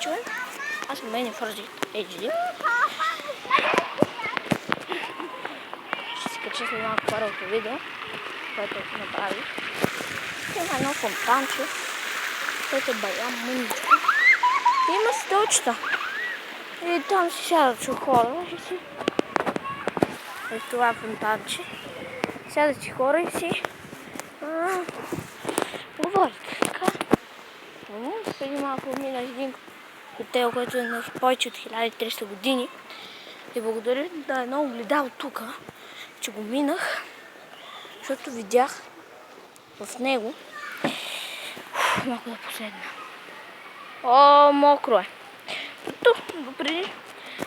качваме. Аз съм Many Furry HD. Ще се кача след малко първото видео, което направих. Има едно фонтанче, което е бая мъничко. И има стълчета. И там си сядат хора и си... Ето това е фонтанче. Сядат си хора и си... говорят. Така. Преди малко минах един хотел, който е на повече от 1300 години. И благодаря да едно огледало тук, че го минах, защото видях в него. Малко да поседна. О, мокро е. Допреди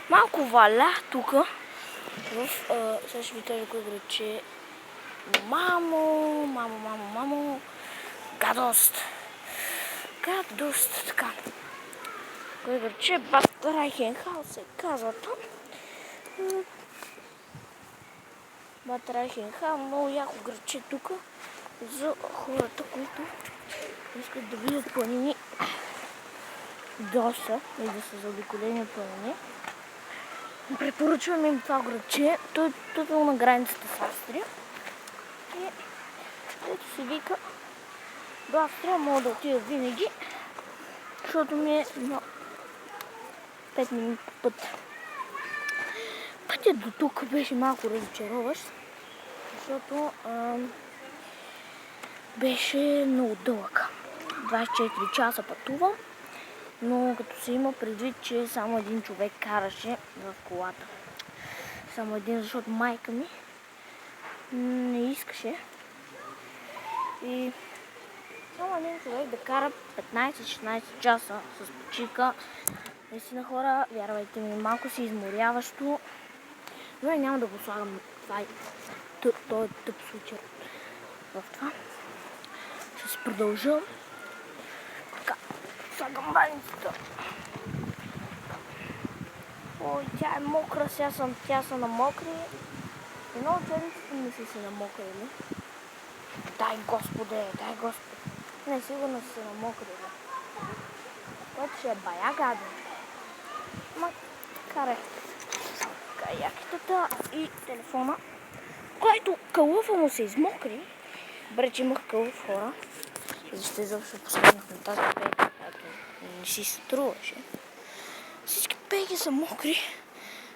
малко валя тук. Сега ще ви кажа кой градче. Мамо. Гадост. Така. Кой градче? Бад Райхенхал се казва там. Бад Райхенхал, много яко градче тук за хората, които искат да видят планини доста и да са заобиколени от планини. Препоръчвам им това градче. Той е тотално на границата с Австрия. И където се вика до Австрия мога да отида винаги, защото ми е на 5 минути път. Пътят до тук беше малко разочароващ, защото беше много дълъг. 24 часа пътувам, но като се има предвид, че само един човек караше в колата. Само един, защото майка ми не искаше. И само един човек да кара 15-16 часа с почивка. Наистина хора, вярвайте ми, малко си изморяващо. Но няма да го слагам този тъп случай в това. Ще се продължа. Така, слагам баницата. Ой, тя е мокра, тя са намокри. Едно от седмиците ми са намокрили. Дай Господе. Не, сигурно са намокрили. Което ще е бая гаден. Ма, карай. Каякитата и телефона, който кълъфа му се измокри. Добре, че имах кълъв, хора. Защо изобщо последних на тази пейка, която не си струваше. Всички пейки са мокри,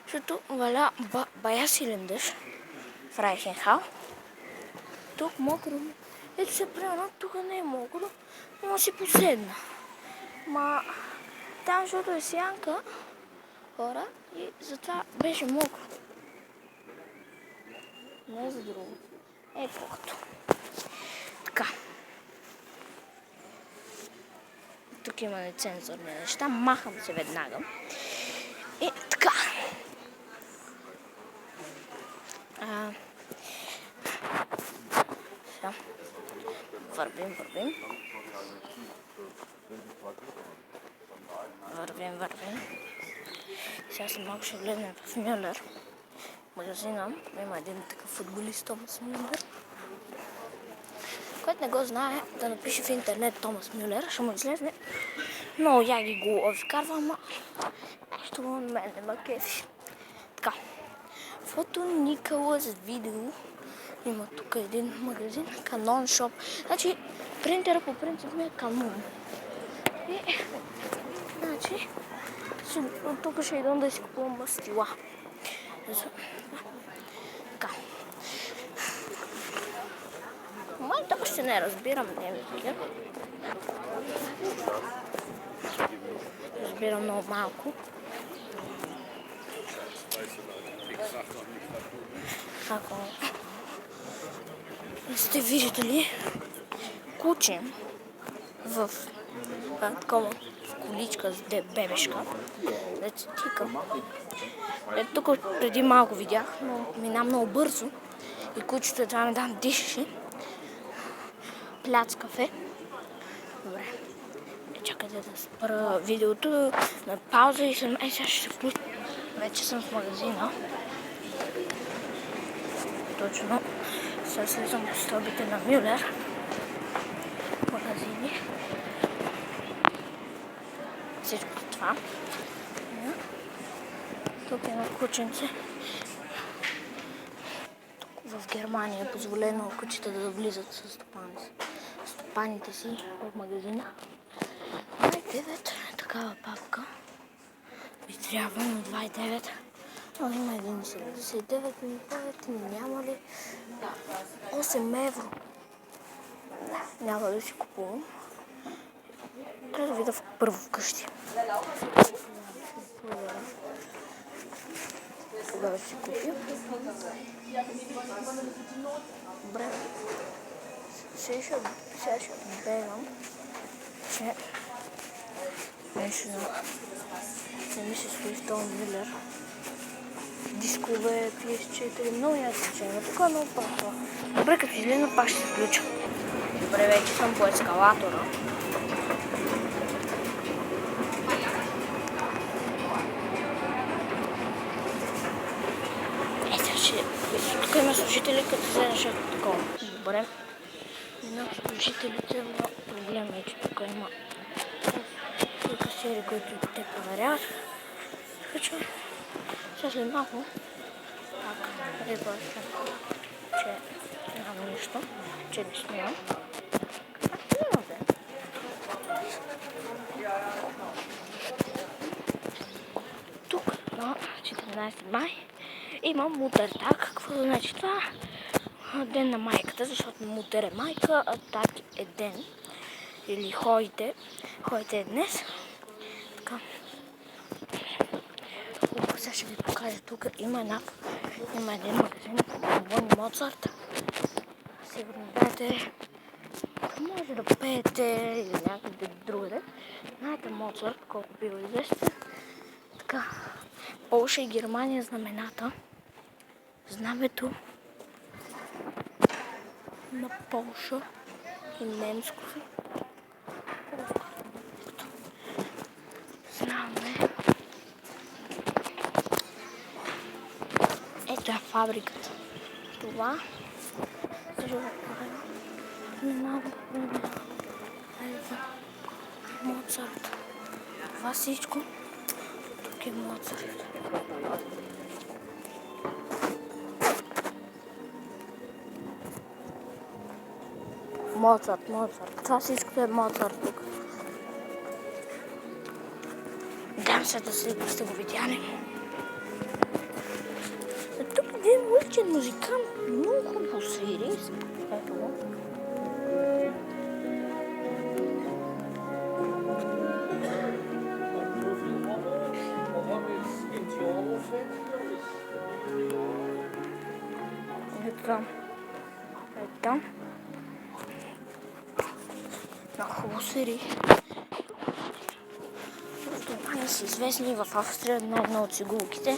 защото валя бая силен дъжд в Райхенхал. Тук мокро. Ето се примерно, тук не е мокро, но си поседна. Ма там, защото е сянка, хора, и затова беше мокро. Не за друго. Е, колкото. Така. Тук има нецензурни неща. Махам се веднага. И така. Сега. Вървим. Сега след малко ще влезем в Мюллер. Магазина има един такъв футболист, Томас Мюллер. Който не го знае, да напише в интернет Томас Мюллер, ще му излезне. Много яги го вкарва, ама нещо на мен не ме кефи. Така, фото Николас видео. Има тук един магазин, Canon Shop. Значи, принтера по принцип ми е Canon. И, значи, от тук ще идвам да си купувам мастила. Така. В момента още не разбирам немски. Разбирам много малко. Ако сте виждали куче в такова количка с бебешка, да се тика. Ето тук преди малко видях, но мина много бързо и кучето едва ме дам дишаше. Пляц кафе. Добре. Чакайте да спра видеото на пауза и сега ще се включа. Вече съм в магазина. Точно. Сега слизам по стълбите на Мюллер. Магазини. всичко това. Тук е едно кученце. В Германия е позволено кучета да влизат с стопаните си в магазина. 29, такава папка. Би трябва на 29. Но има 1,79, ми повече, няма ли? 8 евро. Няма да си купувам. Трябва да видя първо вкъщи. Кога да си купим? Добре. Сега ще отбегам, че нещо не ми се стои в този Милер. Дискове, PS4, много ясно, че има тук, но просто. Добре, като излезна, пак ще се включа. Добре, вече съм по ескалатора. Тук има служители, като вземеш такова. Добре. Една служителите, но проблема е, че тук има касиери, които те проверяват. Така че сега след малко пак ребърча, че нямам нищо, че не смеям. Няма да е. Тук на 14 май имам мутър так. Какво да значи това? Ден на майката, защото мутър е майка, а так е ден. Или ходите е днес. Така. Сега ще ви покажа тук. Има един магазин по Бони Моцарт. Сигурно знаете, може да пеете или някъде другаде. Знаете Моцарт, колко бива известен. Така, Полша и Германия знамената. Знамето на Полша и немско. Знаме. Ето е фабриката. Това. Моцарт. Това всичко. Тук е Моцарт. Моцарт. Това всичко е Моцарт тук. Дам се да сте го видяли. Тук един уличен музикант много хубаво свири. Ето го. Ето. Много хубаво свири. Германия са известни в Австрия много от цигулките.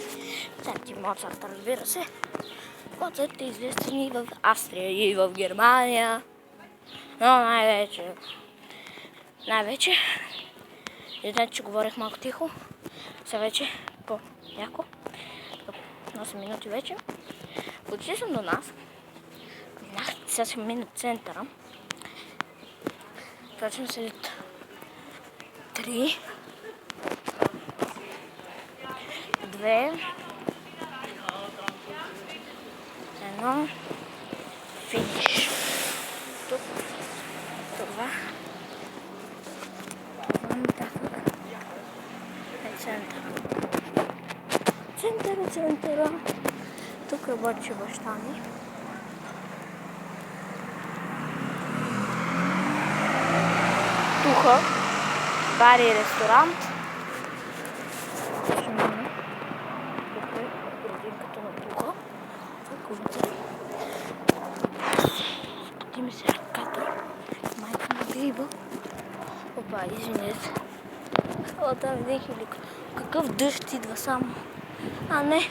Знаете Моцарт, разбира се. Моцарт е известен и в Австрия, и в Германия. Но най-вече. И знаете, че говорих малко тихо. Сега вече по-яко. 8 минути вече. Отишли съм до нас. Сега съм мина центъра. Точно след 3, 2, 1, финиш. Тук, това. Нататък е центъра. Центъра. Тук работи баща ми. Туха, бар и ресторант. Тук е градинката на Туха. Споти ми се ръката. Майка на гриба. Опа, извинете. Там видих ли какъв дъжд идва само. А не,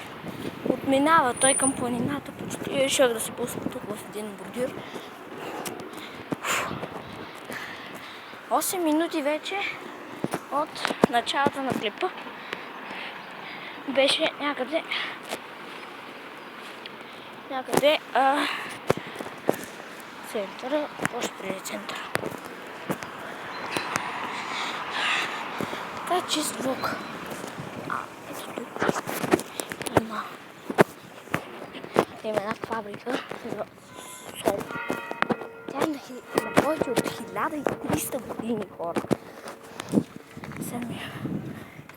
отминава той към планината. Почти решах да се пусна тук в един бордюр. 8 минути вече от началото на клипа. Беше някъде центъра, още преди центъра. Това е чист влог. Ето тук има една фабрика за сол. Тя е на повече от 1300 години, хора.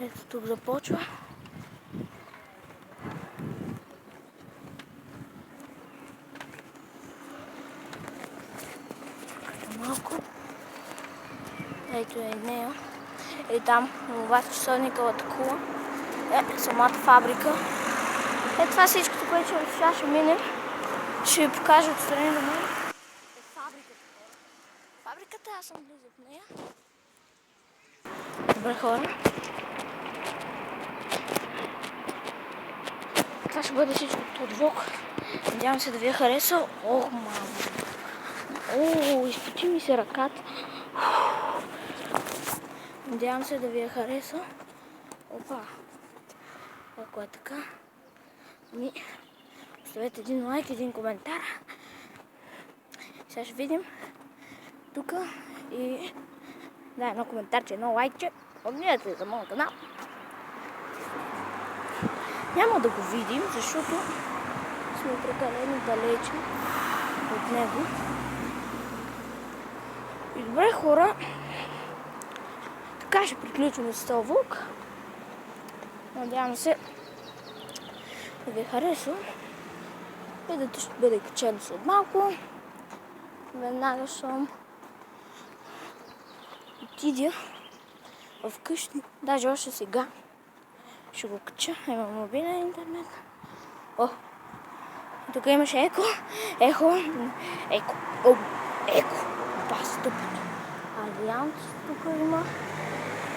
Ето тук започва. Малко. Ето е нея. И там това часовниковата кула. Самата фабрика. Това всичкото, което сега ще минем. Ще ви покажа отстрани до мен. Фабриката. Фабриката, аз съм близо в нея. Добре, хора. Това ще бъде всичко от влог. Надявам се да ви е харесал. Ох, мамо. Изпочи ми се ръката. Надявам се да ви е харесал. Опа. Ако е така, оставете един лайк, един коментар. Сега ще видим тук и едно коментарче, едно лайкче. Абонирайте се за моят канал. Няма да го видим, защото сме прекалено далече от него. И добре, хора, така ще приключим с този влог. Надявам се да ви хареса. Видеото ще бъде качено след малко. Веднага съм отидя вкъщи. Даже още сега ще го кача. Имам мобилен интернет. Тук имаше еко. Еко. Бас тъпото. Алианс тук има.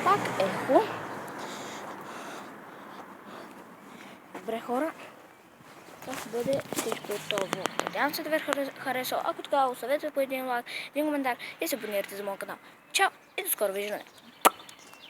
Пак ехо. Добре, хора. Това ще бъде всичко от този влог. Надявам се да ви е харесал. Ако така, оставете по един лайк, един коментар и се абонирайте за моят канал. Чао и до скоро виждане!